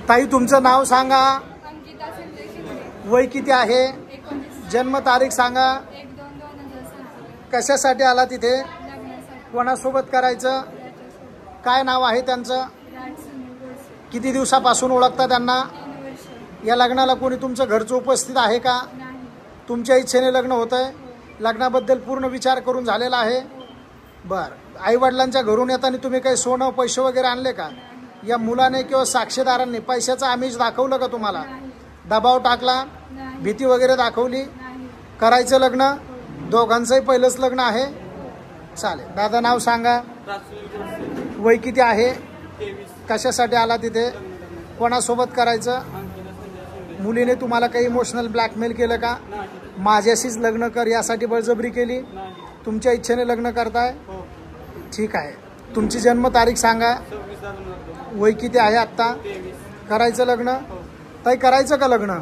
ताई तुमचं नाव सांगा, अंकिता संजय शिंदे, वय किती आहे, 19, जन्म तारीख सांगा, 1-2-2006, कशासाठी आला तिथे, लग्नासाठी, कोणासोबत करायचं, त्याच्यासोबत, काय नाव आहे त्यांचं, राज सुनील गोडसे, किती दिवसापासून ओळखता त्यांना, 3 वर्ष, या लग्नाला कोणी तुमचं घरचं उपस्थित आहे का, नाही, तुमच्या इच्छेने लग्न होत आहे, हो, लग्नाबद्दल पूर्ण विचार करून झालेला आहे. हो, बरं, आईवडिलांच्या घरून येताना तुम्ही काही सोनं पैसे वगैरे आणले का, नाही, या मुलाने किंवा साक्षीदारांनी पैशाचं आमिष दाखवलं का तुम्हाला, नाही, दबाव टाकला, नाही, भीती वगैरे दाखवली, नाही, करायचं लग्न, हो, दोघांचंही पहिलंच लग्न आहे. हो, चालेल, दादा नाव सांगा, राज सुनील गोडसे, वय किती आहे, 23, कशासाठी आला तिथे, कोणासोबत करायचं, अंकिता संजय शिंदे, मुलीने तुम्हाला काही इमोशनल ब्लॅकमेल केलं का, नाही, माझ्याशीच लग्न कर यासाठी बळजबरी केली, नाही, तुमच्या इच्छेने लग्न करताय. हो, ठीक आहे, तुमची जन्मतारीख सांगा, 26/2002, वय किती आहे आत्ता, 23, करायचं लग्न, हो, ताई करायचं का लग्न,